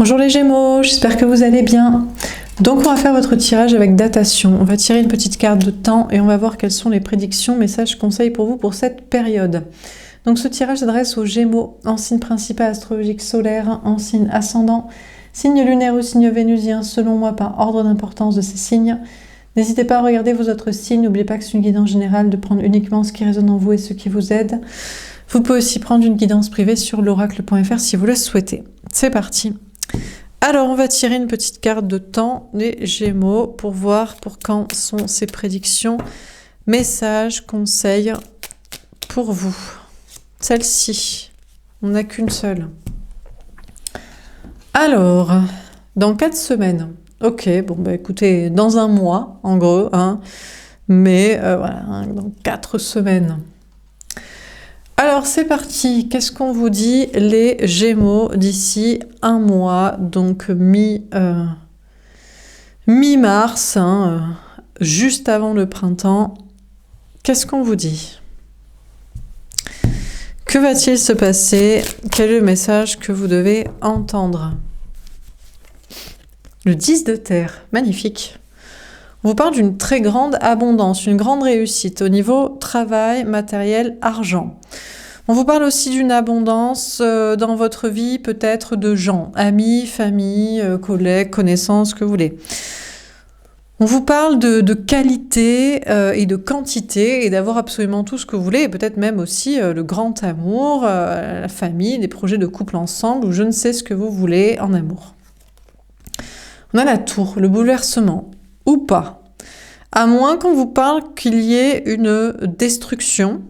Bonjour les Gémeaux, j'espère que vous allez bien. Donc on va faire votre tirage avec datation. On va tirer une petite carte de temps et on va voir quelles sont les prédictions, messages, conseils pour vous pour cette période. Donc ce tirage s'adresse aux Gémeaux, en signe principal astrologique solaire, en signe ascendant, signe lunaire ou signe vénusien, selon moi par ordre d'importance de ces signes. N'hésitez pas à regarder vos autres signes, n'oubliez pas que c'est une guidance générale, de prendre uniquement ce qui résonne en vous et ce qui vous aide. Vous pouvez aussi prendre une guidance privée sur l'oracle.fr si vous le souhaitez. C'est parti. Alors, on va tirer une petite carte de temps des Gémeaux pour voir pour quand sont ces prédictions, messages, conseils pour vous. Celle-ci, on n'a qu'une seule. Alors, dans 4 semaines. Ok, bon bah écoutez, dans un mois, en gros, hein, mais voilà, hein, dans 4 semaines. Alors c'est parti, qu'est-ce qu'on vous dit les Gémeaux d'ici un mois, donc mi-mars, hein, juste avant le printemps. Qu'est-ce qu'on vous dit? Que va-t-il se passer? Quel est le message que vous devez entendre? Le 10 de terre, magnifique. On vous parle d'une très grande abondance, une grande réussite au niveau travail, matériel, argent. On vous parle aussi d'une abondance dans votre vie, peut-être de gens, amis, famille, collègues, connaissances, ce que vous voulez. On vous parle de qualité et de quantité et d'avoir absolument tout ce que vous voulez, et peut-être même aussi le grand amour, la famille, des projets de couple ensemble, ou je ne sais ce que vous voulez en amour. On a la tour, le bouleversement. Ou pas. À moins qu'on vous parle qu'il y ait une destruction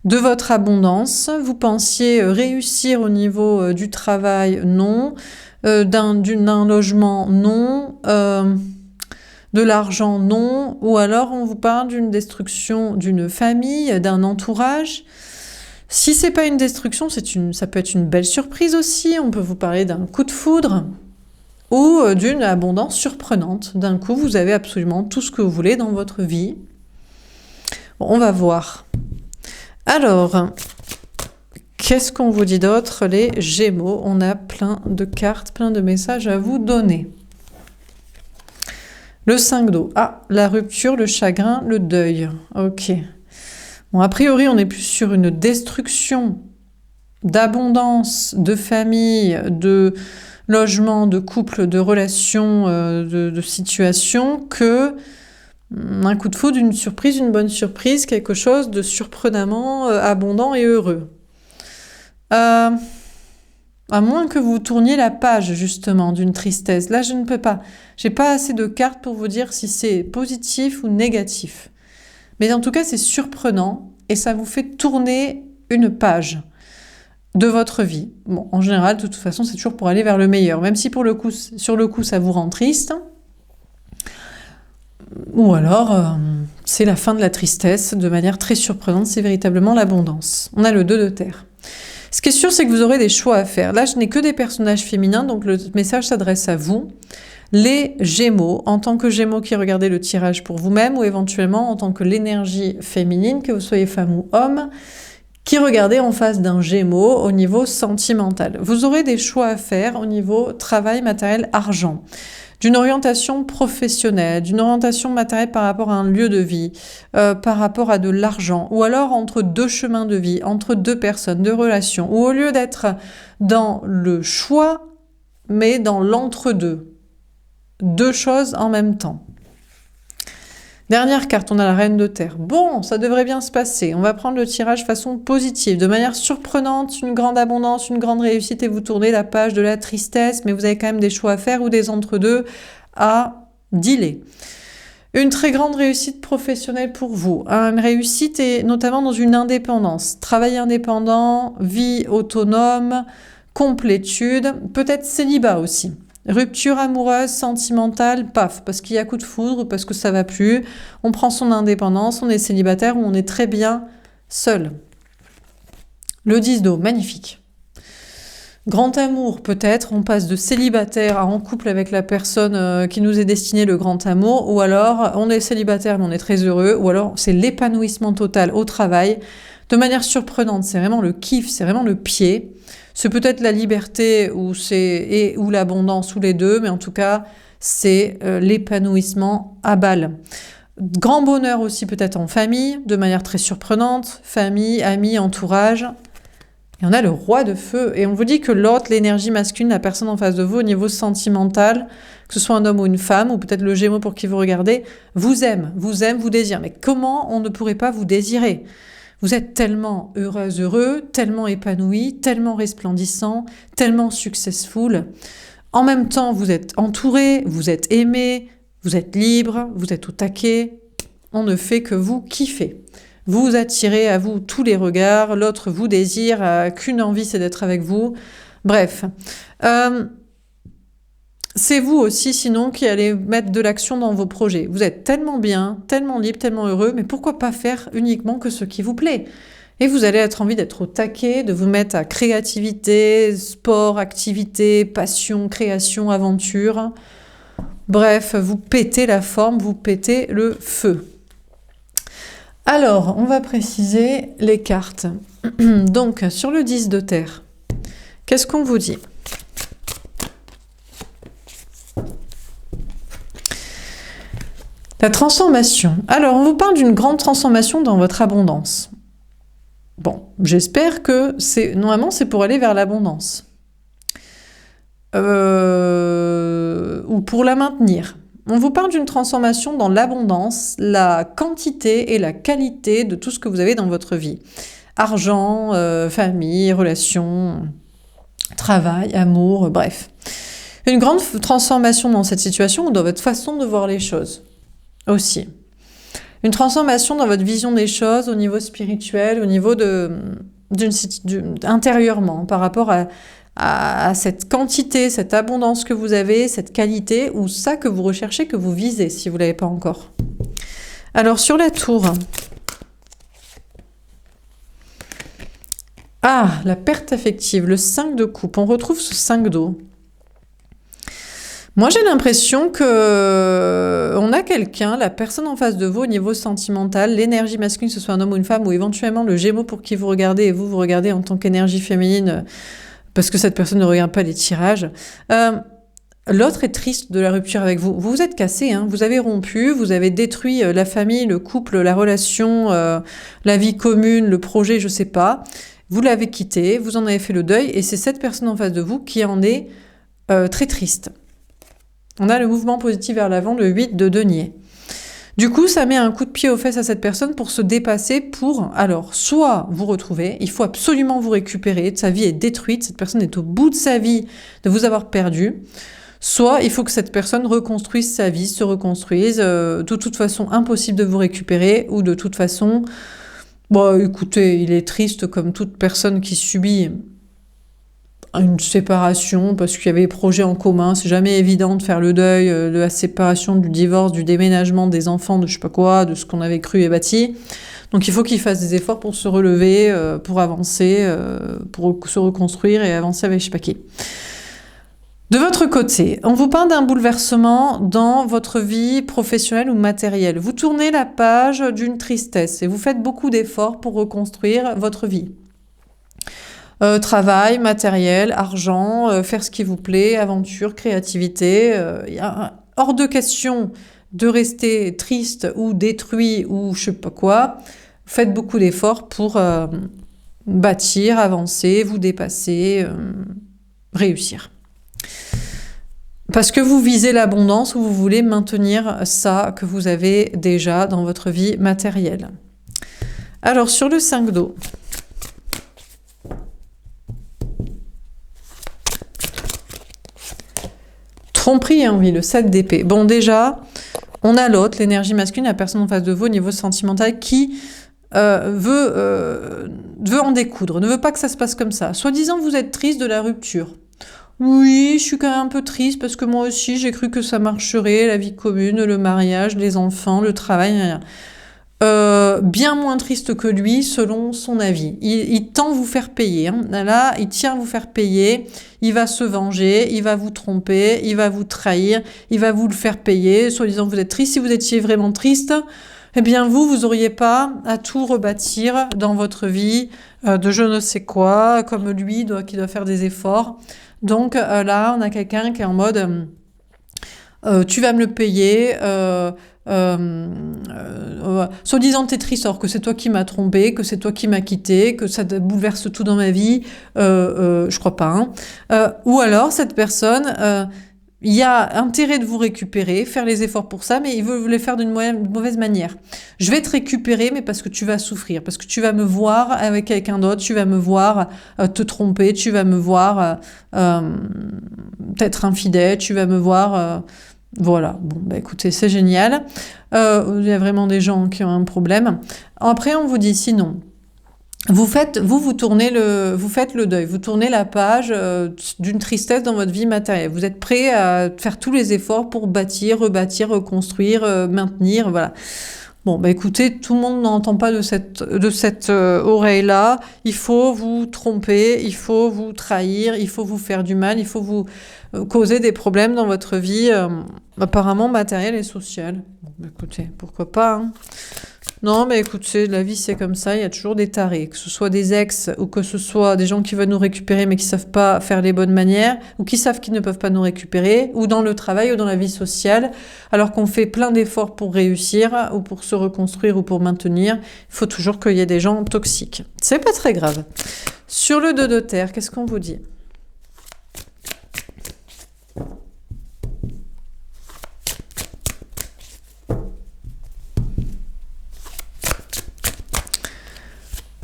de votre abondance. Vous pensiez réussir au niveau du travail, non. D'un logement, non. De l'argent, non. Ou alors on vous parle d'une destruction d'une famille, d'un entourage. Si c'est pas une destruction, ça peut être une belle surprise aussi. On peut vous parler d'un coup de foudre. Ou d'une abondance surprenante. D'un coup, vous avez absolument tout ce que vous voulez dans votre vie. Bon, on va voir. Alors, qu'est-ce qu'on vous dit d'autre, les Gémeaux? On a plein de cartes, plein de messages à vous donner. Le 5 d'eau. Ah, la rupture, le chagrin, le deuil. Ok. Bon, a priori, on est plus sur une destruction d'abondance, de famille, de logement, de couple, de relations, de situations, que un coup de foudre, une surprise, une bonne surprise, quelque chose de surprenamment abondant et heureux. À moins que vous tourniez la page, justement, d'une tristesse. Là, je ne peux pas. J'ai pas assez de cartes pour vous dire si c'est positif ou négatif. Mais en tout cas, c'est surprenant et ça vous fait tourner une page de votre vie. Bon, en général, de toute façon, c'est toujours pour aller vers le meilleur. Même si sur le coup, ça vous rend triste. Ou alors, c'est la fin de la tristesse de manière très surprenante. C'est véritablement l'abondance. On a le 2 de terre. Ce qui est sûr, c'est que vous aurez des choix à faire. Là, je n'ai que des personnages féminins, donc le message s'adresse à vous. Les Gémeaux, en tant que Gémeaux qui regardez le tirage pour vous-même, ou éventuellement en tant que l'énergie féminine, que vous soyez femme ou homme, qui regardez en face d'un Gémeaux au niveau sentimental. Vous aurez des choix à faire au niveau travail, matériel, argent, d'une orientation professionnelle, d'une orientation matérielle par rapport à un lieu de vie, par rapport à de l'argent, ou alors entre deux chemins de vie, entre deux personnes, deux relations, ou au lieu d'être dans le choix, mais dans l'entre-deux. Deux choses en même temps. Dernière carte, on a la reine de terre. Bon, ça devrait bien se passer. On va prendre le tirage façon positive, de manière surprenante, une grande abondance, une grande réussite, et vous tournez la page de la tristesse, mais vous avez quand même des choix à faire ou des entre-deux à dealer. Une très grande réussite professionnelle pour vous. Une réussite et notamment dans une indépendance. Travail indépendant, vie autonome, complétude, peut-être célibat aussi. Rupture amoureuse, sentimentale, paf, parce qu'il y a coup de foudre, parce que ça va plus, on prend son indépendance, on est célibataire ou on est très bien seul. Le 10 d'eau, magnifique. Grand amour, peut-être, on passe de célibataire à en couple avec la personne qui nous est destinée, le grand amour, ou alors on est célibataire mais on est très heureux, ou alors c'est l'épanouissement total au travail, de manière surprenante, c'est vraiment le kiff, c'est vraiment le pied. C'est peut-être la liberté ou l'abondance, ou les deux, mais en tout cas, c'est l'épanouissement à balle. Grand bonheur aussi peut-être en famille, de manière très surprenante. Famille, amis, entourage. Et on a le roi de feu. Et on vous dit que l'autre, l'énergie masculine, la personne en face de vous, au niveau sentimental, que ce soit un homme ou une femme, ou peut-être le Gémeaux pour qui vous regardez, vous aime, vous désire. Mais comment on ne pourrait pas vous désirer? Vous êtes tellement heureuse, heureux, tellement épanoui, tellement resplendissant, tellement successful. En même temps, vous êtes entouré, vous êtes aimé, vous êtes libre, vous êtes au taquet. On ne fait que vous kiffer. Vous attirez à vous tous les regards, l'autre vous désire, qu'une envie c'est d'être avec vous. Bref, c'est vous aussi sinon qui allez mettre de l'action dans vos projets. Vous êtes tellement bien, tellement libre, tellement heureux, mais pourquoi pas faire uniquement que ce qui vous plaît? Et vous allez être envie d'être au taquet, de vous mettre à créativité, sport, activité, passion, création, aventure. Bref, vous pétez la forme, vous pétez le feu. Alors, on va préciser les cartes. Donc, sur le 10 de terre, qu'est-ce qu'on vous dit? La transformation. Alors, on vous parle d'une grande transformation dans votre abondance. Bon, j'espère que normalement, c'est pour aller vers l'abondance. Ou pour la maintenir. On vous parle d'une transformation dans l'abondance, la quantité et la qualité de tout ce que vous avez dans votre vie. Argent, famille, relations, travail, amour, bref. Une grande transformation dans cette situation ou dans votre façon de voir les choses aussi. Une transformation dans votre vision des choses au niveau spirituel, au niveau intérieurement, par rapport à cette quantité, cette abondance que vous avez, cette qualité, ou ça que vous recherchez, que vous visez, si vous ne l'avez pas encore. Alors, sur la tour. Ah, la perte affective, le 5 de coupe. On retrouve ce 5 d'eau. Moi, j'ai l'impression que on a quelqu'un, la personne en face de vous, au niveau sentimental, l'énergie masculine, que ce soit un homme ou une femme, ou éventuellement le Gémeaux pour qui vous regardez, et vous regardez en tant qu'énergie féminine, parce que cette personne ne regarde pas les tirages. L'autre est triste de la rupture avec vous. Vous vous êtes cassé, hein, vous avez rompu, vous avez détruit la famille, le couple, la relation, la vie commune, le projet, je sais pas. Vous l'avez quitté, vous en avez fait le deuil, et c'est cette personne en face de vous qui en est très triste. On a le mouvement positif vers l'avant, le 8 de denier. Du coup, ça met un coup de pied aux fesses à cette personne pour se dépasser, pour, alors, soit vous retrouver, il faut absolument vous récupérer, sa vie est détruite, cette personne est au bout de sa vie de vous avoir perdu, soit il faut que cette personne reconstruise sa vie, se reconstruise, de toute façon impossible de vous récupérer, ou de toute façon, bon, écoutez, il est triste comme toute personne qui subit une séparation, parce qu'il y avait des projets en commun, c'est jamais évident de faire le deuil de la séparation, du divorce, du déménagement des enfants, de je sais pas quoi, de ce qu'on avait cru et bâti. Donc il faut qu'il fasse des efforts pour se relever, pour avancer, pour se reconstruire et avancer avec je sais pas qui. De votre côté, on vous parle d'un bouleversement dans votre vie professionnelle ou matérielle. Vous tournez la page d'une tristesse et vous faites beaucoup d'efforts pour reconstruire votre vie. Travail, matériel, argent, faire ce qui vous plaît, aventure, créativité. Hors de question de rester triste ou détruit ou je sais pas quoi. Faites beaucoup d'efforts pour bâtir, avancer, vous dépasser, réussir. Parce que vous visez l'abondance ou vous voulez maintenir ça que vous avez déjà dans votre vie matérielle. Alors, sur le 5 d'eau. Tromperie, hein, oui, le 7 d'épée. Bon, déjà, on a l'autre, l'énergie masculine, la personne en face de vous au niveau sentimental qui veut en découdre, ne veut pas que ça se passe comme ça. Soi-disant, vous êtes triste de la rupture. Oui, je suis quand même un peu triste parce que moi aussi, j'ai cru que ça marcherait, la vie commune, le mariage, les enfants, le travail. Bien moins triste que lui, selon son avis. Il tend à vous faire payer. Hein. Là, il tient à vous faire payer. Il va se venger, il va vous tromper, il va vous trahir, il va vous le faire payer, soi-disant vous êtes triste. Si vous étiez vraiment triste, eh bien vous n'auriez pas à tout rebâtir dans votre vie de je ne sais quoi, comme lui qui doit faire des efforts. Donc là, on a quelqu'un qui est en mode tu vas me le payer, soi-disant t'es triste alors que c'est toi qui m'as trompé, que c'est toi qui m'as quitté, que ça bouleverse tout dans ma vie, je crois pas. Ou alors cette personne, il y a intérêt de vous récupérer, faire les efforts pour ça, mais il veut les faire d'une mauvaise manière. Je vais te récupérer, mais parce que tu vas souffrir, parce que tu vas me voir avec quelqu'un d'autre, tu vas me voir te tromper, tu vas me voir être infidèle, tu vas me voir... Voilà, bon, bah écoutez, c'est génial. Il y a vraiment des gens qui ont un problème. Après, on vous dit sinon, vous faites le deuil, vous tournez la page d'une tristesse dans votre vie matérielle. Vous êtes prêt à faire tous les efforts pour bâtir, rebâtir, reconstruire, maintenir, voilà. Bon, bah écoutez, tout le monde n'entend pas de cette oreille-là. Il faut vous tromper, il faut vous trahir, il faut vous faire du mal, il faut vous causer des problèmes dans votre vie, apparemment matérielle et sociale. Bon, bah écoutez, pourquoi pas, hein. Non, mais écoutez, la vie c'est comme ça, il y a toujours des tarés, que ce soit des ex ou que ce soit des gens qui veulent nous récupérer mais qui savent pas faire les bonnes manières, ou qui savent qu'ils ne peuvent pas nous récupérer, ou dans le travail ou dans la vie sociale, alors qu'on fait plein d'efforts pour réussir, ou pour se reconstruire, ou pour maintenir, il faut toujours qu'il y ait des gens toxiques. C'est pas très grave. Sur le 2 de terre, qu'est-ce qu'on vous dit ?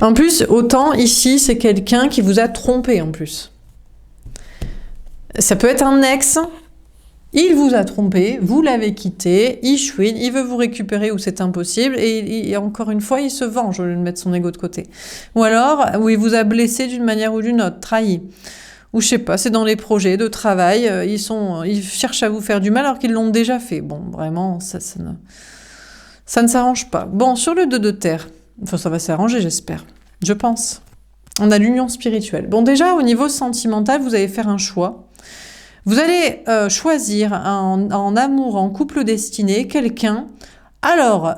En plus, autant ici, c'est quelqu'un qui vous a trompé en plus. Ça peut être un ex, il vous a trompé, vous l'avez quitté, il chouine, il veut vous récupérer ou c'est impossible, et encore une fois, il se venge au lieu de mettre son ego de côté. Ou alors, où il vous a blessé d'une manière ou d'une autre, trahi. Ou je sais pas, c'est dans les projets de travail, ils cherchent à vous faire du mal alors qu'ils l'ont déjà fait. Bon, vraiment, ça ne s'arrange pas. Bon, sur le 2 de terre, enfin, ça va s'arranger, j'espère. Je pense. On a l'union spirituelle. Bon, déjà, au niveau sentimental, vous allez faire un choix. Vous allez choisir en amour, en couple destiné, quelqu'un, alors,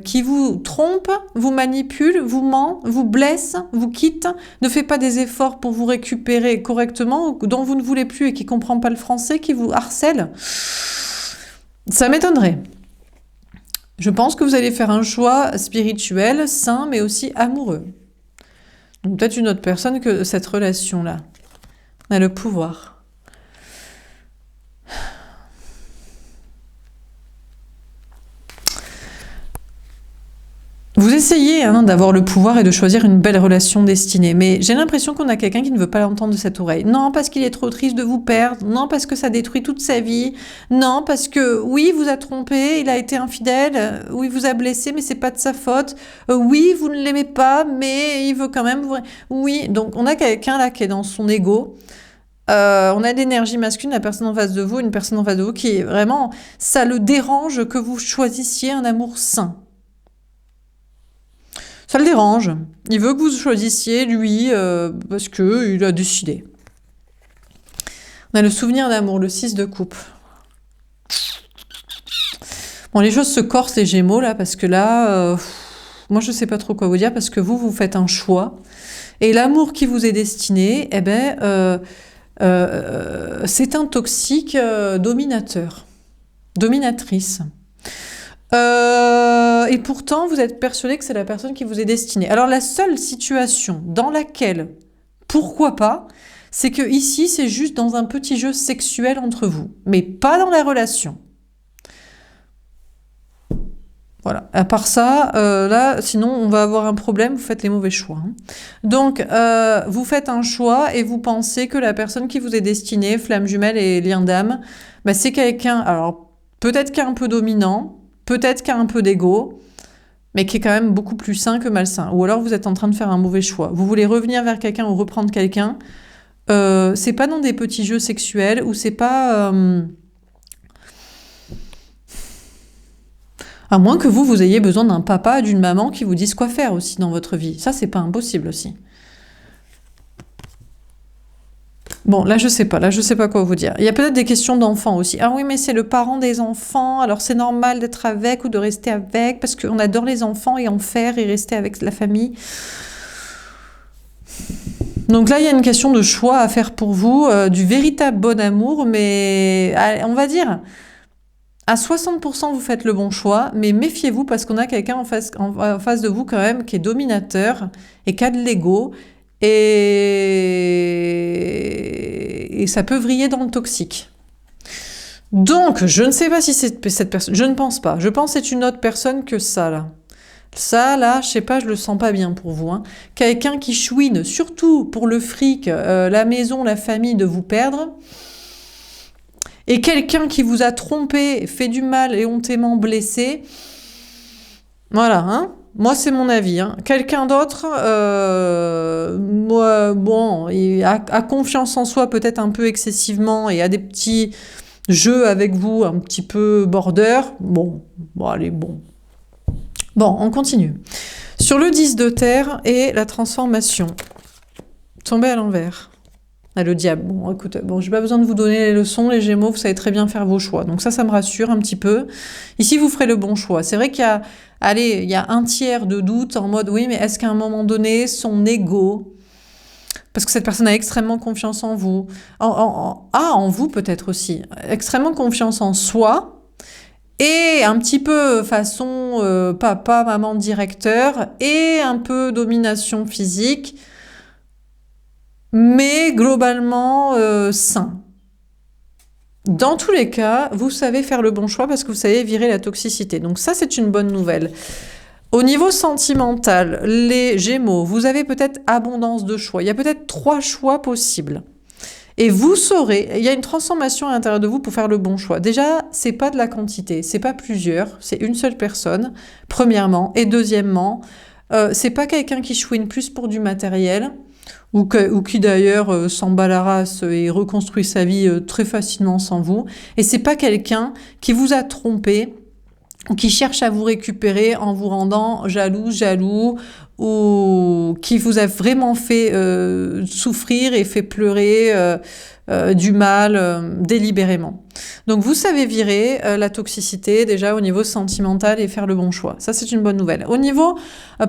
qui vous trompe, vous manipule, vous ment, vous blesse, vous quitte, ne fait pas des efforts pour vous récupérer correctement, ou dont vous ne voulez plus et qui ne comprend pas le français, qui vous harcèle. Ça m'étonnerait. Je pense que vous allez faire un choix spirituel, sain, mais aussi amoureux. Donc peut-être une autre personne que cette relation-là. On a le pouvoir. Vous essayez d'avoir le pouvoir et de choisir une belle relation destinée, mais j'ai l'impression qu'on a quelqu'un qui ne veut pas l'entendre de cette oreille. Non, parce qu'il est trop triste de vous perdre. Non, parce que ça détruit toute sa vie. Non, parce que oui, il vous a trompé, il a été infidèle. Oui, il vous a blessé, mais c'est pas de sa faute. Oui, vous ne l'aimez pas, mais il veut quand même vous... Oui, donc on a quelqu'un là qui est dans son ego. On a l'énergie masculine, la personne en face de vous, une personne en face de vous qui est vraiment... Ça le dérange que vous choisissiez un amour sain. Ça le dérange. Il veut que vous choisissiez lui parce qu'il a décidé. On a le souvenir d'amour, le 6 de coupe. Bon, les choses se corsent les Gémeaux là, parce que là, moi je sais pas trop quoi vous dire, parce que vous faites un choix. Et l'amour qui vous est destiné, c'est un toxique dominateur, dominatrice. Et pourtant, vous êtes persuadé que c'est la personne qui vous est destinée. Alors, la seule situation dans laquelle, pourquoi pas, c'est que ici, c'est juste dans un petit jeu sexuel entre vous, mais pas dans la relation. Voilà. À part ça, là, sinon, on va avoir un problème, vous faites les mauvais choix. Donc, vous faites un choix et vous pensez que la personne qui vous est destinée, flamme jumelle et lien d'âme, bah, c'est quelqu'un, alors, peut-être qui est un peu dominant, peut-être qu'il y a un peu d'ego, mais qui est quand même beaucoup plus sain que malsain. Ou alors vous êtes en train de faire un mauvais choix. Vous voulez revenir vers quelqu'un ou reprendre quelqu'un. C'est pas dans des petits jeux sexuels ou c'est pas... À moins que vous ayez besoin d'un papa, d'une maman qui vous dise quoi faire aussi dans votre vie. Ça, c'est pas impossible aussi. Bon, là je sais pas quoi vous dire. Il y a peut-être des questions d'enfants aussi. Ah oui, mais c'est le parent des enfants, alors c'est normal d'être avec ou de rester avec, parce qu'on adore les enfants et en faire et rester avec la famille. Donc là, il y a une question de choix à faire pour vous, du véritable bon amour, mais on va dire, à 60% vous faites le bon choix, mais méfiez-vous parce qu'on a quelqu'un en face de vous quand même qui est dominateur et qui a de l'ego, et ça peut vriller dans le toxique. Donc, je ne sais pas si c'est cette personne, je ne pense pas. Je pense que c'est une autre personne que ça, là. Ça, là, je sais pas, je le sens pas bien pour vous. Hein. Quelqu'un qui chouine, surtout pour le fric, la maison, la famille, de vous perdre. Et quelqu'un qui vous a trompé, fait du mal et hontément blessé. Voilà, hein. Moi, c'est mon avis. Hein. Quelqu'un d'autre, bon, il a confiance en soi peut-être un peu excessivement et a des petits jeux avec vous un petit peu border. Bon, allez, bon. Bon, on continue. Sur le 10 de terre et la transformation. Tombé à l'envers. Ah, le diable. Bon, écoute, bon, j'ai pas besoin de vous donner les leçons, les Gémeaux, vous savez très bien faire vos choix. Donc ça me rassure un petit peu. Ici, vous ferez le bon choix. C'est vrai qu'il y a, allez, il y a un tiers de doute en mode, oui, mais est-ce qu'à un moment donné, son ego, parce que cette personne a extrêmement confiance en vous, en vous peut-être aussi, extrêmement confiance en soi, et un petit peu façon papa, maman, directeur, et un peu domination physique, mais globalement sain. Dans tous les cas, vous savez faire le bon choix parce que vous savez virer la toxicité. Donc ça, c'est une bonne nouvelle. Au niveau sentimental, les Gémeaux, vous avez peut-être abondance de choix. Il y a peut-être 3 choix possibles. Et vous saurez, il y a une transformation à l'intérieur de vous pour faire le bon choix. Déjà, c'est pas de la quantité, c'est pas plusieurs, c'est une seule personne, premièrement. Et deuxièmement, c'est pas quelqu'un qui chouine plus pour du matériel, ou qui d'ailleurs s'en bat la race et reconstruit sa vie très facilement sans vous. Et c'est pas quelqu'un qui vous a trompé, ou qui cherche à vous récupérer en vous rendant jaloux, ou qui vous a vraiment fait souffrir et fait pleurer du mal délibérément. Donc vous savez virer la toxicité déjà au niveau sentimental et faire le bon choix. Ça, c'est une bonne nouvelle. Au niveau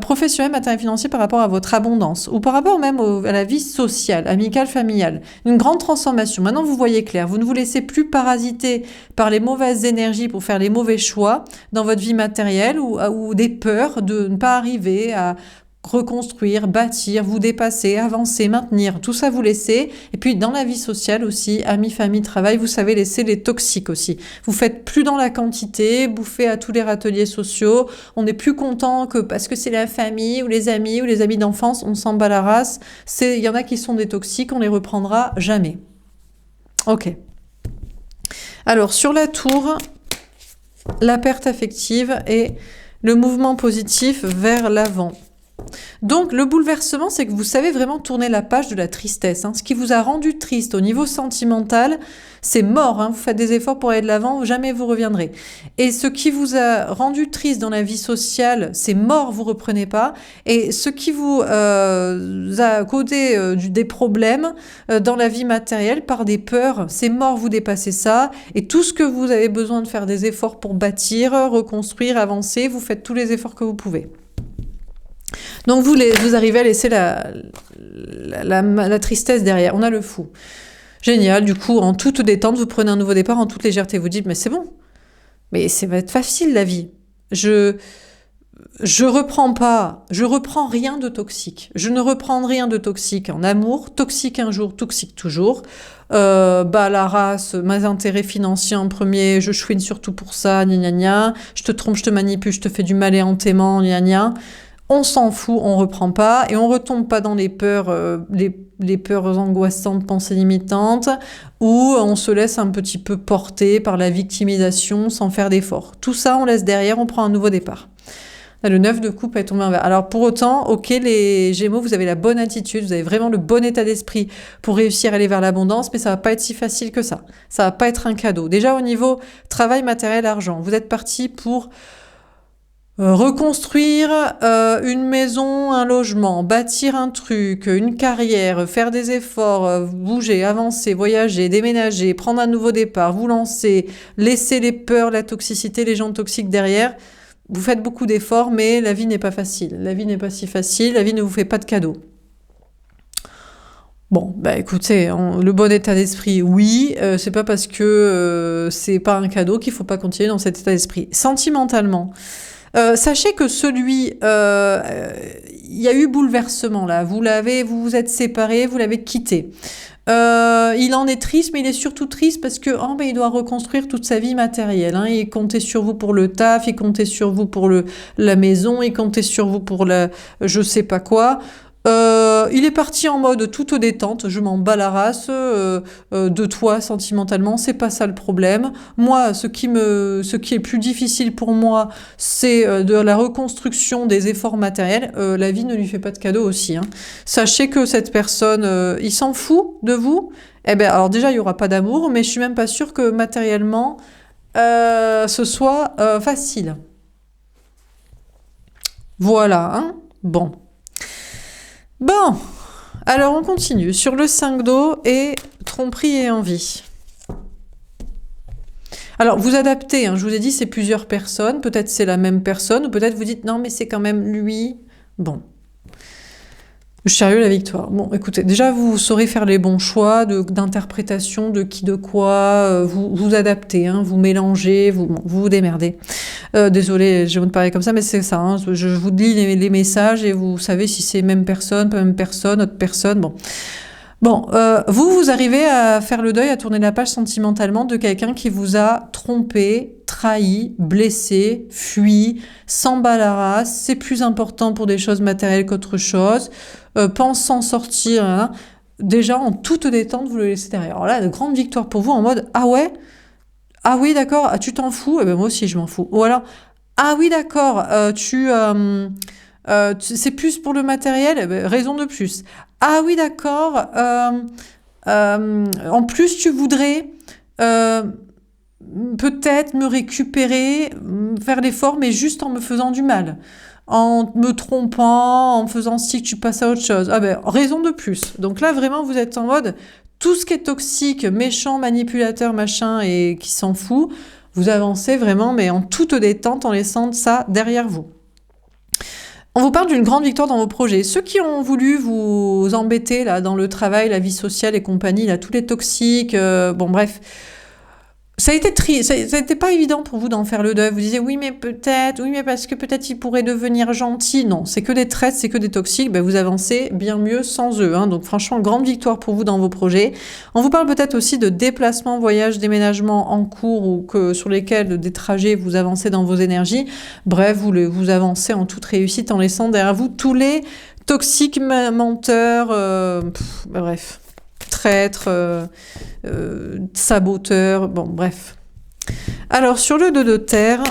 professionnel, matériel, financier, par rapport à votre abondance ou par rapport même à la vie sociale, amicale, familiale, une grande transformation. Maintenant, vous voyez clair. Vous ne vous laissez plus parasiter par les mauvaises énergies pour faire les mauvais choix dans votre vie matérielle ou des peurs de ne pas arriver à reconstruire, bâtir, vous dépasser, avancer, maintenir, tout ça vous laissez. Et puis dans la vie sociale aussi, amis, famille, travail, vous savez laisser les toxiques aussi. Vous faites plus dans la quantité, bouffez à tous les râteliers sociaux, on n'est plus content que parce que c'est la famille ou les amis d'enfance, on s'en bat la race. Il y en a qui sont des toxiques, on les reprendra jamais. Ok. Alors sur la tour, la perte affective et le mouvement positif vers l'avant. Donc le bouleversement, c'est que vous savez vraiment tourner la page de la tristesse. Hein. Ce qui vous a rendu triste au niveau sentimental, c'est mort. Hein. Vous faites des efforts pour aller de l'avant, jamais vous reviendrez. Et ce qui vous a rendu triste dans la vie sociale, c'est mort, vous reprenez pas. Et ce qui vous a causé des problèmes dans la vie matérielle par des peurs, c'est mort, vous dépassez ça. Et tout ce que vous avez besoin de faire des efforts pour bâtir, reconstruire, avancer, vous faites tous les efforts que vous pouvez. Donc vous arrivez à laisser la tristesse derrière. On a le fou. Génial, du coup, en toute détente, vous prenez un nouveau départ, en toute légèreté. Vous dites, mais c'est bon. Mais ça va être facile, la vie. Je reprends rien de toxique. Je ne reprends rien de toxique en amour. Toxique un jour, toxique toujours. La race, mes intérêts financiers en premier, je chouine surtout pour ça, gna gna gna. Je te trompe, je te manipule, je te fais du mal et hantément, gna gna. On s'en fout, on reprend pas et on retombe pas dans les peurs, les peurs angoissantes, pensées limitantes, où on se laisse un petit peu porter par la victimisation sans faire d'efforts. Tout ça, on laisse derrière, on prend un nouveau départ. Là, le 9 de coupe est tombé en vert. Alors pour autant, ok, les Gémeaux, vous avez la bonne attitude, vous avez vraiment le bon état d'esprit pour réussir à aller vers l'abondance, mais ça va pas être si facile que ça. Ça va pas être un cadeau. Déjà au niveau travail, matériel, argent, vous êtes parti pour reconstruire une maison, un logement, bâtir un truc, une carrière, faire des efforts, bouger, avancer, voyager, déménager, prendre un nouveau départ, vous lancer, laisser les peurs, la toxicité, les gens toxiques derrière. Vous faites beaucoup d'efforts, mais la vie n'est pas facile. La vie n'est pas si facile, la vie ne vous fait pas de cadeaux. Bon, bah écoutez, le bon état d'esprit, oui, c'est pas parce que c'est pas un cadeau qu'il faut pas continuer dans cet état d'esprit. Sentimentalement, sachez que il y a eu bouleversement là. Vous vous êtes séparés, vous l'avez quitté. Il en est triste, mais il est surtout triste parce que il doit reconstruire toute sa vie matérielle. Hein. Il comptait sur vous pour le taf, il comptait sur vous pour la maison, il comptait sur vous pour je sais pas quoi. Il est parti en mode toute détente, je m'en bats la race de toi sentimentalement, c'est pas ça le problème. Moi, ce qui est plus difficile pour moi, c'est de la reconstruction des efforts matériels. La vie ne lui fait pas de cadeau aussi. Hein. Sachez que cette personne, il s'en fout de vous. Eh ben, alors déjà, il y aura pas d'amour, mais je suis même pas sûre que matériellement, ce soit facile. Voilà, hein. Bon. Bon, alors on continue sur le 5 d'eau et tromperie et envie. Alors vous adaptez, hein, je vous ai dit c'est plusieurs personnes, peut-être c'est la même personne, ou peut-être vous dites non mais c'est quand même lui. Bon. Le chariot, la victoire. Bon, écoutez, déjà vous saurez faire les bons choix d'interprétation de qui de quoi, vous adaptez, hein, vous mélangez, vous démerdez. Désolée, je vais vous parler comme ça, mais c'est ça. Hein, je vous lis les messages et vous savez si c'est même personne, pas même personne, autre personne. Bon, vous arrivez à faire le deuil, à tourner la page sentimentalement de quelqu'un qui vous a trompé, trahi, blessé, fui, s'en bat la race, c'est plus important pour des choses matérielles qu'autre chose, pense s'en sortir, hein. Déjà en toute détente, vous le laissez derrière. Alors là, de grande victoire pour vous en mode « Ah ouais ? Ah oui, d'accord, tu t'en fous ? Eh ben moi aussi, je m'en fous. » Ou alors « Ah oui, d'accord, c'est plus pour le matériel, eh ben, raison de plus. Ah oui, d'accord. En plus, tu voudrais peut-être me récupérer, faire l'effort, mais juste en me faisant du mal. En me trompant, en faisant si que tu passes à autre chose. Ah ben, raison de plus. Donc là, vraiment, vous êtes en mode, tout ce qui est toxique, méchant, manipulateur, machin, et qui s'en fout, vous avancez vraiment, mais en toute détente, en laissant ça derrière vous. On vous parle d'une grande victoire dans vos projets. Ceux qui ont voulu vous embêter là dans le travail, la vie sociale et compagnie, là, tous les toxiques, bon bref, ça a été triste, ça n'était pas évident pour vous d'en faire le deuil. Vous disiez oui mais peut-être, oui mais parce que peut-être il pourrait devenir gentil. Non, c'est que des traîtres, c'est que des toxiques. Ben, vous avancez bien mieux sans eux. Hein. Donc franchement, grande victoire pour vous dans vos projets. On vous parle peut-être aussi de déplacements, voyages, déménagements en cours ou sur lesquels des trajets vous avancez dans vos énergies. Bref, vous avancez en toute réussite en laissant derrière vous tous les toxiques menteurs. Bref. Traître, saboteur, bon bref. Alors sur le 2 de terre,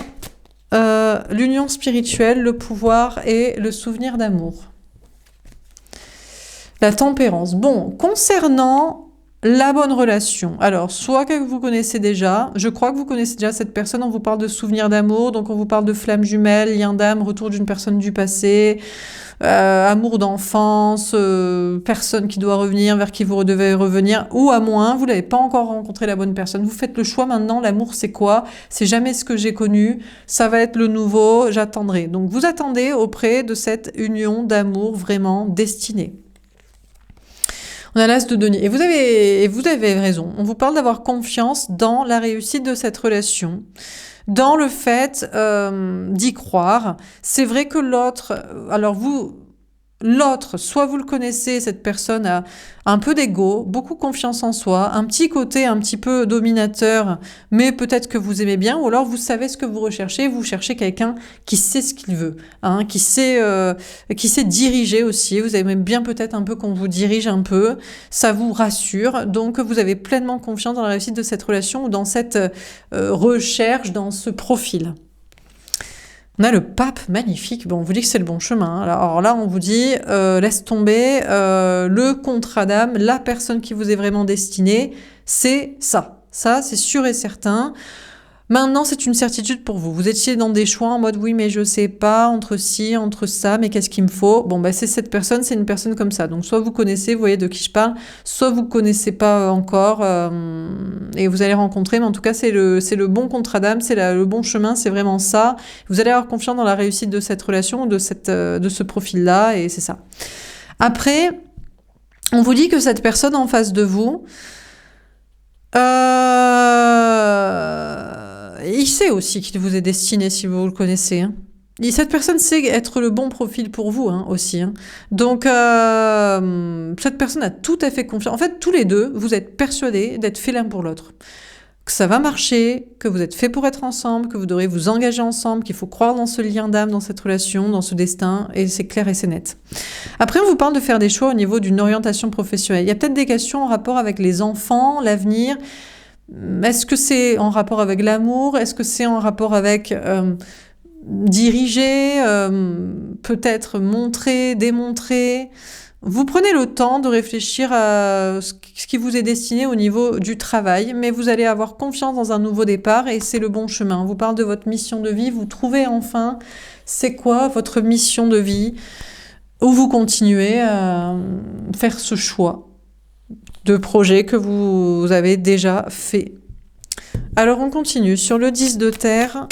l'union spirituelle, le pouvoir et le souvenir d'amour. La tempérance. Bon, concernant la bonne relation, alors soit que vous connaissez déjà, je crois que vous connaissez déjà cette personne, on vous parle de souvenir d'amour, donc on vous parle de flamme jumelle, lien d'âme, retour d'une personne du passé, amour d'enfance, personne qui doit revenir, vers qui vous devez revenir, ou à moins, vous n'avez pas encore rencontré la bonne personne. Vous faites le choix maintenant, l'amour c'est quoi ? C'est jamais ce que j'ai connu, ça va être le nouveau, j'attendrai. Donc vous attendez auprès de cette union d'amour vraiment destinée. On a l'as de denier. Et vous avez raison. On vous parle d'avoir confiance dans la réussite de cette relation, dans le fait d'y croire. C'est vrai que l'autre, soit vous le connaissez, cette personne a un peu d'ego, beaucoup confiance en soi, un petit côté un petit peu dominateur, mais peut-être que vous aimez bien, ou alors vous savez ce que vous recherchez, vous cherchez quelqu'un qui sait ce qu'il veut, hein, qui sait diriger aussi, vous aimez bien peut-être un peu qu'on vous dirige un peu, ça vous rassure, donc vous avez pleinement confiance dans la réussite de cette relation ou dans cette recherche, dans ce profil. On a le pape magnifique, bon, on vous dit que c'est le bon chemin. Hein. Alors là, on vous dit, laisse tomber, le contrat d'âme, la personne qui vous est vraiment destinée, c'est ça. Ça, c'est sûr et certain. Maintenant, c'est une certitude pour vous. Vous étiez dans des choix en mode oui, mais je sais pas, entre ci, entre ça, mais qu'est-ce qu'il me faut? Bon, bah, c'est cette personne, c'est une personne comme ça. Donc, soit vous connaissez, vous voyez de qui je parle, soit vous connaissez pas encore, et vous allez rencontrer, mais en tout cas, c'est le bon contrat d'âme, c'est le bon chemin, c'est vraiment ça. Vous allez avoir confiance dans la réussite de cette relation, de ce profil-là, et c'est ça. Après, on vous dit que cette personne en face de vous, il sait aussi qu'il vous est destiné si vous le connaissez. Hein. Et cette personne sait être le bon profil pour vous aussi. Hein. Donc, cette personne a tout à fait confiance. En fait, tous les deux, vous êtes persuadés d'être faits l'un pour l'autre. Que ça va marcher, que vous êtes faits pour être ensemble, que vous devrez vous engager ensemble, qu'il faut croire dans ce lien d'âme, dans cette relation, dans ce destin, et c'est clair et c'est net. Après, on vous parle de faire des choix au niveau d'une orientation professionnelle. Il y a peut-être des questions en rapport avec les enfants, l'avenir. Est-ce que c'est en rapport avec l'amour? Est-ce que c'est en rapport avec diriger, peut-être montrer, démontrer? Vous prenez le temps de réfléchir à ce qui vous est destiné au niveau du travail, mais vous allez avoir confiance dans un nouveau départ et c'est le bon chemin. On vous parle de votre mission de vie, vous trouvez enfin c'est quoi votre mission de vie, où vous continuez à faire ce choix de projet que vous avez déjà fait. Alors on continue. Sur le 10 de terre,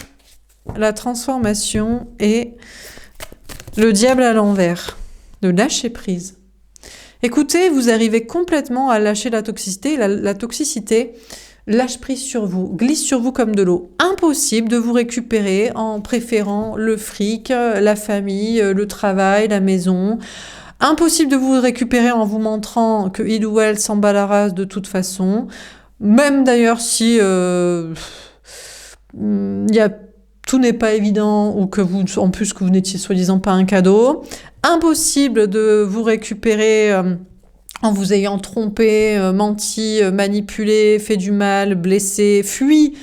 la transformation et le diable à l'envers. De lâcher prise. Écoutez, vous arrivez complètement à lâcher la toxicité. La toxicité lâche prise sur vous, glisse sur vous comme de l'eau. Impossible de vous récupérer en préférant le fric, la famille, le travail, la maison. Impossible de vous récupérer en vous montrant que il ou elle s'en bat la race de toute façon. Même d'ailleurs si tout n'est pas évident ou que vous, en plus que vous n'étiez soi-disant pas un cadeau. Impossible de vous récupérer en vous ayant trompé, menti, manipulé, fait du mal, blessé, fui,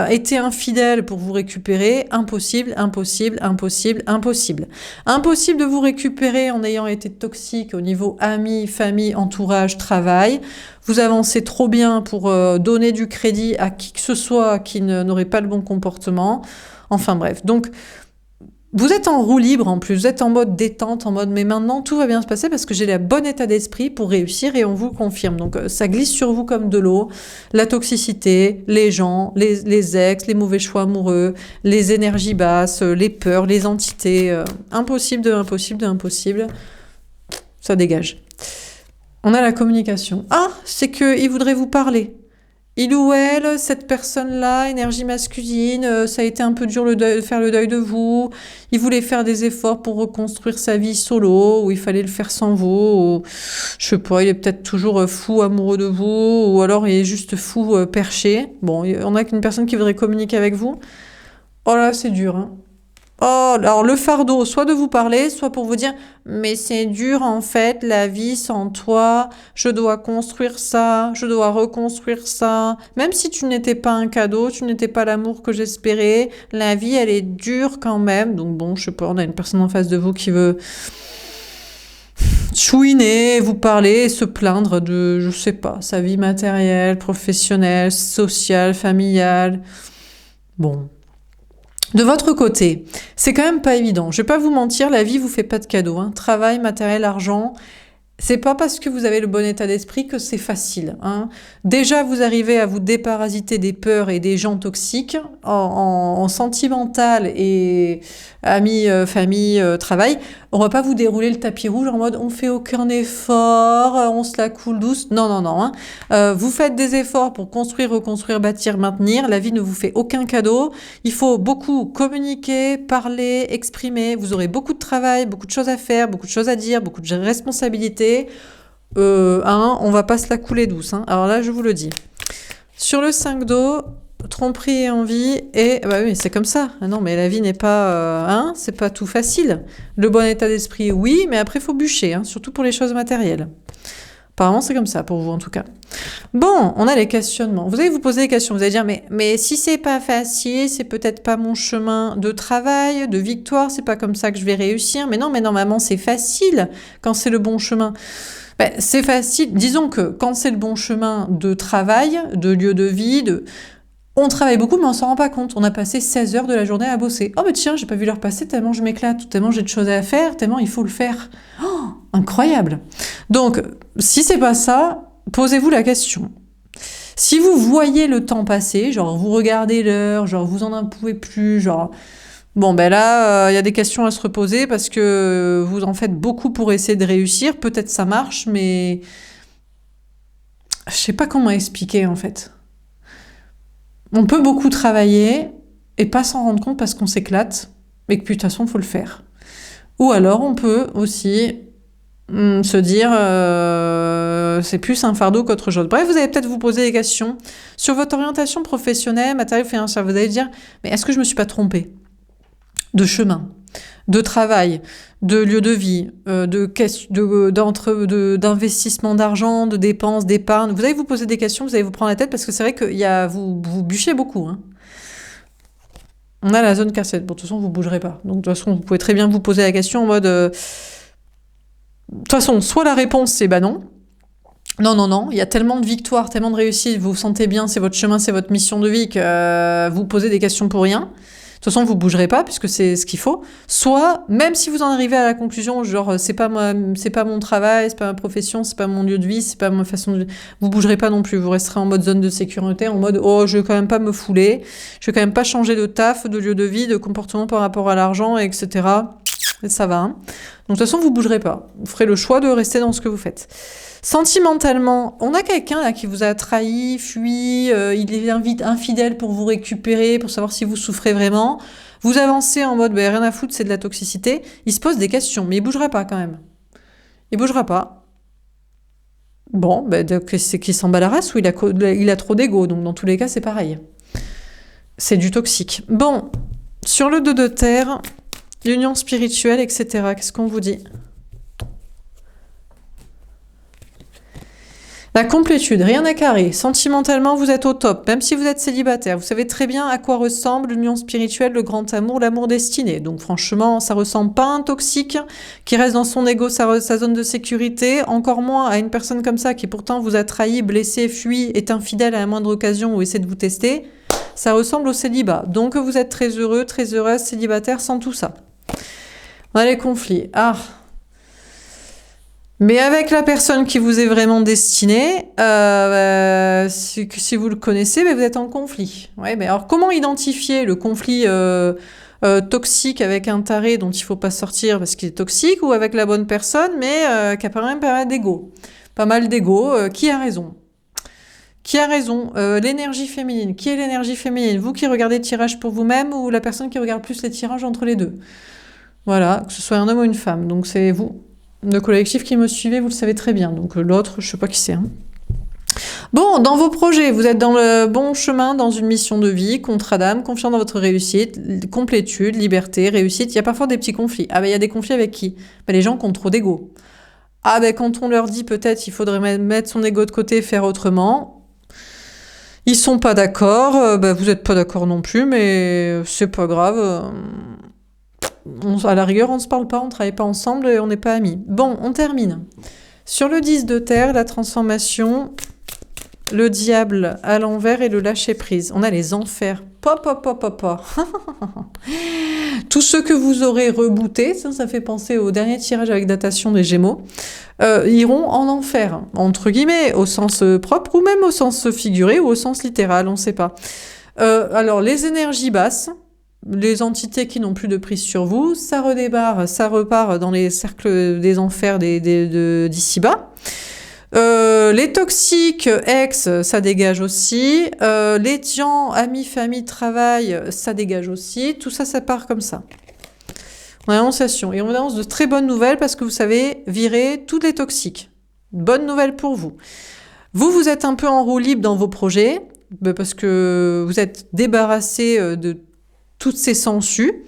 été infidèle pour vous récupérer. Impossible, impossible, impossible, impossible. Impossible de vous récupérer en ayant été toxique au niveau amis, famille, entourage, travail. Vous avancez trop bien pour donner du crédit à qui que ce soit qui n'aurait pas le bon comportement. Enfin bref, donc vous êtes en roue libre en plus, vous êtes en mode détente, en mode mais maintenant tout va bien se passer parce que j'ai le bon état d'esprit pour réussir et on vous le confirme. Donc ça glisse sur vous comme de l'eau, la toxicité, les gens, les ex, les mauvais choix amoureux, les énergies basses, les peurs, les entités, impossible de impossible de impossible, ça dégage. On a la communication. Ah, c'est qu'il voudrait vous parler. Il ou elle, cette personne-là, énergie masculine, ça a été un peu dur de faire le deuil de vous. Il voulait faire des efforts pour reconstruire sa vie solo, ou il fallait le faire sans vous. Ou, je sais pas, il est peut-être toujours fou amoureux de vous, ou alors il est juste fou perché. Bon, on a qu'une personne qui voudrait communiquer avec vous. Oh là, c'est dur, hein. Oh, alors le fardeau, soit de vous parler, soit pour vous dire « Mais c'est dur en fait, la vie sans toi, je dois construire ça, je dois reconstruire ça. Même si tu n'étais pas un cadeau, tu n'étais pas l'amour que j'espérais, la vie elle est dure quand même. » Donc bon, je sais pas, on a une personne en face de vous qui veut chouiner, vous parler et se plaindre de, je sais pas, sa vie matérielle, professionnelle, sociale, familiale. Bon. De votre côté, c'est quand même pas évident. Je vais pas vous mentir, la vie vous fait pas de cadeaux. Hein. Travail, matériel, argent, c'est pas parce que vous avez le bon état d'esprit que c'est facile. Hein. Déjà, vous arrivez à vous déparasiter des peurs et des gens toxiques en sentimental et amis, famille, travail. On va pas vous dérouler le tapis rouge en mode on fait aucun effort, on se la coule douce. Non, non, non. Hein. Vous faites des efforts pour construire, reconstruire, bâtir, maintenir. La vie ne vous fait aucun cadeau. Il faut beaucoup communiquer, parler, exprimer. Vous aurez beaucoup de travail, beaucoup de choses à faire, beaucoup de choses à dire, beaucoup de responsabilités. On va pas se la couler douce. Hein. Alors là, je vous le dis. Sur le 5 d'eau, tromperie et envie, et bah oui, c'est comme ça. Ah non, mais la vie n'est pas, c'est pas tout facile. Le bon état d'esprit, oui, mais après, il faut bûcher, hein, surtout pour les choses matérielles. Apparemment, c'est comme ça pour vous, en tout cas. Bon, on a les questionnements. Vous allez vous poser des questions. Vous allez dire, mais si c'est pas facile, c'est peut-être pas mon chemin de travail, de victoire, c'est pas comme ça que je vais réussir. Mais normalement, c'est facile quand c'est le bon chemin. Ben, c'est facile. Disons que quand c'est le bon chemin de travail, de lieu de vie, On travaille beaucoup, mais on s'en rend pas compte. On a passé 16 heures de la journée à bosser. Oh, mais tiens, j'ai pas vu l'heure passer tellement je m'éclate, tellement j'ai de choses à faire, tellement il faut le faire. Oh, incroyable. Donc, si c'est pas ça, posez-vous la question. Si vous voyez le temps passer, genre vous regardez l'heure, genre vous en pouvez plus, genre... Bon, ben là, il y a des questions à se reposer parce que vous en faites beaucoup pour essayer de réussir. Peut-être ça marche, mais je sais pas comment expliquer en fait. On peut beaucoup travailler et pas s'en rendre compte parce qu'on s'éclate, mais que puis, de toute façon, il faut le faire. Ou alors, on peut aussi se dire c'est plus un fardeau qu'autre chose. Bref, vous allez peut-être vous poser des questions sur votre orientation professionnelle, matérielle, financière. Vous allez dire, mais est-ce que je me suis pas trompée de chemin, de travail, de lieu de vie, d'investissement d'argent, de dépenses, d'épargne. Vous allez vous poser des questions, vous allez vous prendre la tête parce que c'est vrai que vous bûchez beaucoup. Hein. On a la zone cassette. Bon, de toute façon, vous ne bougerez pas. Donc, de toute façon, vous pouvez très bien vous poser la question en mode... de toute façon, soit la réponse, c'est bah non. Non, non, non. Il y a tellement de victoires, tellement de réussites. Vous vous sentez bien, c'est votre chemin, c'est votre mission de vie que vous posez des questions pour rien. De toute façon, vous bougerez pas puisque c'est ce qu'il faut. Soit, même si vous en arrivez à la conclusion, genre c'est pas mon travail, c'est pas ma profession, c'est pas mon lieu de vie, c'est pas ma façon de... Vous bougerez pas non plus. Vous resterez en mode zone de sécurité, en mode oh, je vais quand même pas me fouler, je vais quand même pas changer de taf, de lieu de vie, de comportement par rapport à l'argent, etc. Et ça va. Hein. Donc de toute façon, vous bougerez pas. Vous ferez le choix de rester dans ce que vous faites. Sentimentalement, on a quelqu'un là qui vous a trahi, fui, il est infidèle pour vous récupérer, pour savoir si vous souffrez vraiment. Vous avancez en mode rien à foutre, c'est de la toxicité. Il se pose des questions, mais il bougera pas quand même. Il bougera pas. Bon, c'est qu'il s'en bat la race ou il a trop d'ego, donc dans tous les cas c'est pareil. C'est du toxique. Bon, sur le 2 de terre, l'union spirituelle, etc. Qu'est-ce qu'on vous dit ? La complétude, rien à carrer. Sentimentalement, vous êtes au top, même si vous êtes célibataire. Vous savez très bien à quoi ressemble l'union spirituelle, le grand amour, l'amour destiné. Donc franchement, ça ressemble pas à un toxique qui reste dans son ego, sa zone de sécurité. Encore moins à une personne comme ça qui pourtant vous a trahi, blessé, fui, est infidèle à la moindre occasion ou essaie de vous tester. Ça ressemble au célibat. Donc vous êtes très heureux, très heureuse, célibataire sans tout ça. On a les conflits. Ah, mais avec la personne qui vous est vraiment destinée, si vous le connaissez, vous êtes en conflit. Ouais, mais alors comment identifier le conflit toxique avec un taré dont il ne faut pas sortir parce qu'il est toxique, ou avec la bonne personne, mais qui a quand même pas mal d'ego. Pas mal d'ego. Qui a raison ? Qui a raison ? L'énergie féminine. Qui est l'énergie féminine ? Vous qui regardez le tirage pour vous-même, ou la personne qui regarde plus les tirages entre les deux ? Voilà, que ce soit un homme ou une femme. Donc c'est vous. Le collectif qui me suivait, vous le savez très bien. Donc l'autre, je sais pas qui c'est. Hein. Bon, dans vos projets, vous êtes dans le bon chemin, dans une mission de vie, contrat d'âme, confiant dans votre réussite, complétude, liberté, réussite. Il y a parfois des petits conflits. Ah ben, il y a des conflits avec qui ? Ben, les gens qui ont trop d'ego. Ah ben, quand on leur dit peut-être il faudrait mettre son ego de côté et faire autrement, ils sont pas d'accord. Ben, vous êtes pas d'accord non plus, mais c'est pas grave. À la rigueur, on ne se parle pas, on ne travaille pas ensemble et on n'est pas amis. Bon, on termine. Sur le 10 de terre, la transformation, le diable à l'envers et le lâcher-prise. On a les enfers. Tous ceux que vous aurez rebootés, ça fait penser au dernier tirage avec datation des Gémeaux, iront en enfer, entre guillemets, au sens propre ou même au sens figuré ou au sens littéral, on ne sait pas. Alors, les énergies basses, les entités qui n'ont plus de prise sur vous, ça redébarre, ça repart dans les cercles des enfers d'ici-bas. Les toxiques, ex, ça dégage aussi. Les gens, amis, famille, travail, ça dégage aussi. Tout ça, ça part comme ça. On annonce et on annonce de très bonnes nouvelles parce que vous savez virer tous les toxiques. Bonne nouvelle pour vous. Vous êtes un peu en roue libre dans vos projets parce que vous êtes débarrassé de toutes ces sangsues,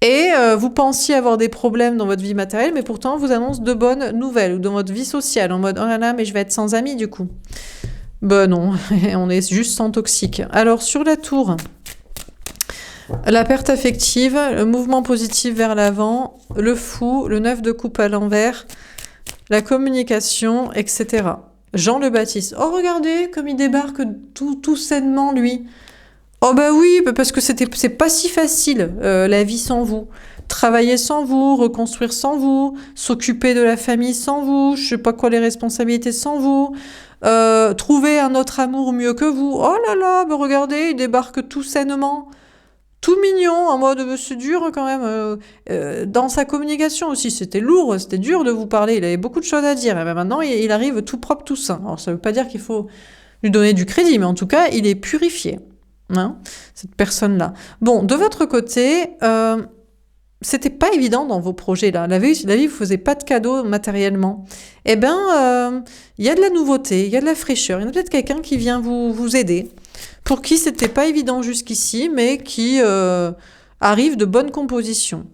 et vous pensiez avoir des problèmes dans votre vie matérielle, mais pourtant on vous annonce de bonnes nouvelles, ou dans votre vie sociale, en mode « Oh là là, mais je vais être sans amis du coup ». Ben non, on est juste sans toxique. Alors sur la tour, la perte affective, le mouvement positif vers l'avant, le fou, le 9 de coupe à l'envers, la communication, etc. Jean le Baptiste. Oh regardez comme il débarque tout sainement lui. Oh bah oui, parce que c'est pas si facile, la vie sans vous. Travailler sans vous, reconstruire sans vous, s'occuper de la famille sans vous, je sais pas quoi les responsabilités sans vous, trouver un autre amour mieux que vous. Oh là là, bah regardez, il débarque tout sainement, tout mignon, en mode c'est dur quand même. Dans sa communication aussi, c'était lourd, c'était dur de vous parler, il avait beaucoup de choses à dire. Et ben maintenant, il arrive tout propre, tout sain. Alors ça veut pas dire qu'il faut lui donner du crédit, mais en tout cas, il est purifié. Hein, cette personne-là. Bon, de votre côté, c'était pas évident dans vos projets là. La vie vous faisait pas de cadeaux matériellement. Eh ben, il y a de la nouveauté, il y a de la fraîcheur. Il y a peut-être quelqu'un qui vient vous aider. Pour qui c'était pas évident jusqu'ici, mais qui arrive de bonnes compositions.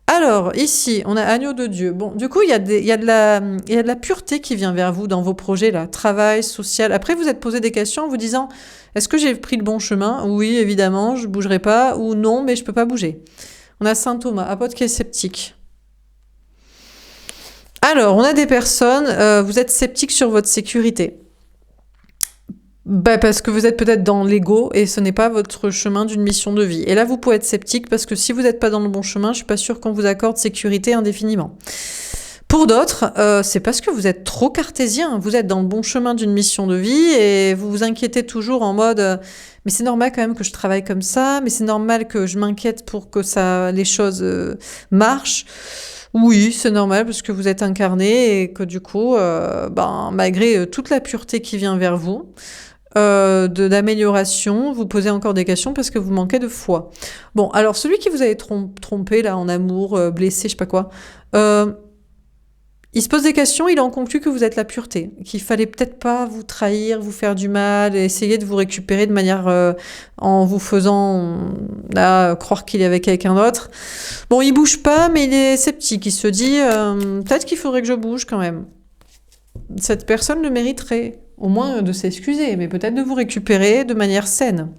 Alors, ici, on a Agneau de Dieu. Bon, du coup, il y a de la pureté qui vient vers vous dans vos projets, là. Travail, social. Après, vous êtes posé des questions en vous disant, est-ce que j'ai pris le bon chemin? Oui, évidemment, je bougerai pas. Ou non, mais je peux pas bouger. On a Saint Thomas, apôtre qui est sceptique. Alors, on a des personnes, vous êtes sceptique sur votre sécurité. Bah parce que vous êtes peut-être dans l'ego et ce n'est pas votre chemin d'une mission de vie. Et là, vous pouvez être sceptique parce que si vous n'êtes pas dans le bon chemin, je suis pas sûre qu'on vous accorde sécurité indéfiniment. Pour d'autres, c'est parce que vous êtes trop cartésien. Vous êtes dans le bon chemin d'une mission de vie et vous vous inquiétez toujours en mode mais c'est normal quand même que je travaille comme ça, mais c'est normal que je m'inquiète pour que les choses marchent. Oui, c'est normal parce que vous êtes incarné et que du coup, malgré toute la pureté qui vient vers vous, d'amélioration, vous posez encore des questions parce que vous manquez de foi. Bon, alors celui qui vous avait trompé là en amour, blessé, je sais pas quoi, il se pose des questions, il en conclut que vous êtes la pureté, qu'il fallait peut-être pas vous trahir, vous faire du mal, essayer de vous récupérer de manière en vous faisant croire qu'il y avait quelqu'un d'autre. Bon, il bouge pas, mais il est sceptique. Il se dit peut-être qu'il faudrait que je bouge quand même. Cette personne le mériterait, au moins de s'excuser, mais peut-être de vous récupérer de manière saine.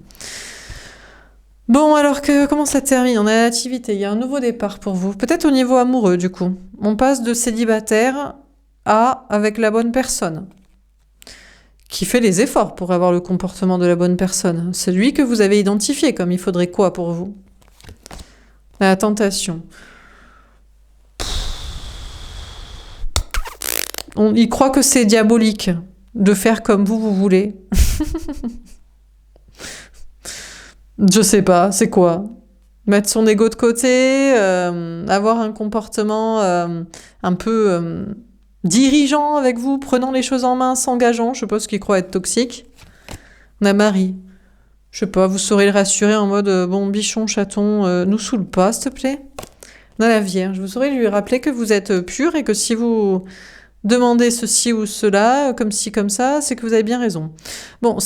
Bon, alors comment ça termine? On a la nativité, il y a un nouveau départ pour vous. Peut-être au niveau amoureux, du coup. On passe de célibataire à avec la bonne personne. Qui fait les efforts pour avoir le comportement de la bonne personne. Celui que vous avez identifié comme il faudrait quoi pour vous? La tentation. Il croit que c'est diabolique de faire comme vous voulez. Je sais pas, c'est quoi? Mettre son ego de côté, avoir un comportement un peu dirigeant avec vous, prenant les choses en main, s'engageant, je sais pas ce qu'il croit être toxique. On a Marie. Je sais pas, vous saurez le rassurer en mode bon, bichon, chaton, nous saoule pas, s'il te plaît. On a la Vierge. Vous saurez lui rappeler que vous êtes pur et que si vous demandez ceci ou cela, comme ci, comme ça, c'est que vous avez bien raison. Bon,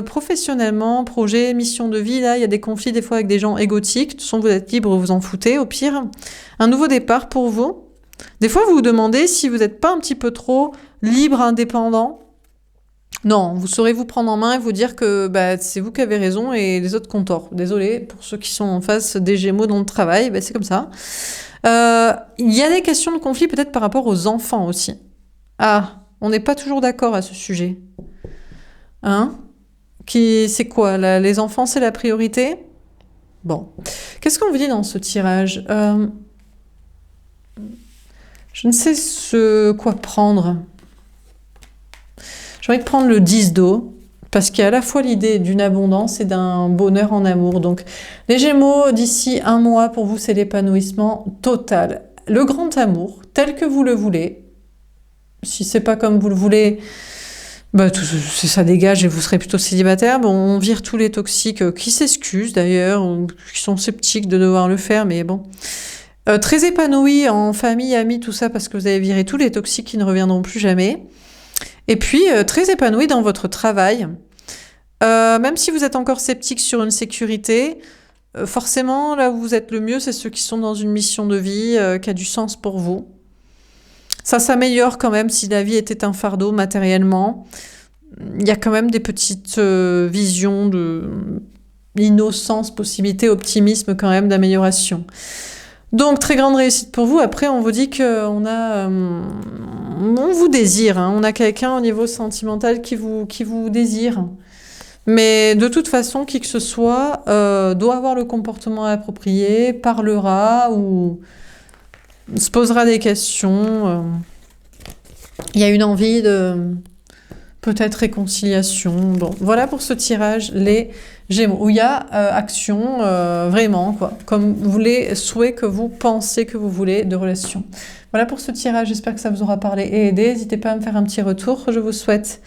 professionnellement, projet, mission de vie, là, il y a des conflits des fois avec des gens égotiques. De toute façon, vous êtes libre, vous en foutez, au pire. Un nouveau départ pour vous. Des fois, vous vous demandez si vous n'êtes pas un petit peu trop libre, indépendant. Non, vous saurez vous prendre en main et vous dire que c'est vous qui avez raison et les autres qui ont tort. Désolée pour ceux qui sont en face des Gémeaux dans le travail, c'est comme ça. Il y a des questions de conflit peut-être par rapport aux enfants aussi. Ah, on n'est pas toujours d'accord à ce sujet. Hein? C'est quoi? Les enfants, c'est la priorité? Bon. Qu'est-ce qu'on vous dit dans ce tirage? Je ne sais quoi prendre. J'ai envie de prendre le 10 d'eau, parce qu'il y a à la fois l'idée d'une abondance et d'un bonheur en amour. Donc, les Gémeaux, d'ici un mois, pour vous, c'est l'épanouissement total. Le grand amour, tel que vous le voulez. Si c'est pas comme vous le voulez, ça dégage et vous serez plutôt célibataire. Bon, on vire tous les toxiques qui s'excusent d'ailleurs, ou qui sont sceptiques de devoir le faire, mais bon. Très épanoui en famille, amis, tout ça, parce que vous avez viré tous les toxiques qui ne reviendront plus jamais. Et puis, très épanoui dans votre travail. Même si vous êtes encore sceptique sur une sécurité, forcément, là où vous êtes le mieux, c'est ceux qui sont dans une mission de vie qui a du sens pour vous. Ça s'améliore quand même si la vie était un fardeau matériellement. Il y a quand même des petites visions d'innocence, possibilité, optimisme quand même d'amélioration. Donc, très grande réussite pour vous. Après, on vous dit qu'on on vous désire. Hein. On a quelqu'un au niveau sentimental qui vous désire. Mais de toute façon, qui que ce soit doit avoir le comportement approprié, parlera ou se posera des questions. Il y a une envie de peut-être réconciliation. Bon, voilà pour ce tirage, les Gémeaux, où il y a action, vraiment, quoi, comme vous les souhaits que vous pensez que vous voulez de relation. Voilà pour ce tirage, j'espère que ça vous aura parlé et aidé. N'hésitez pas à me faire un petit retour. Je vous souhaite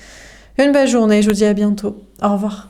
une belle journée, je vous dis à bientôt. Au revoir.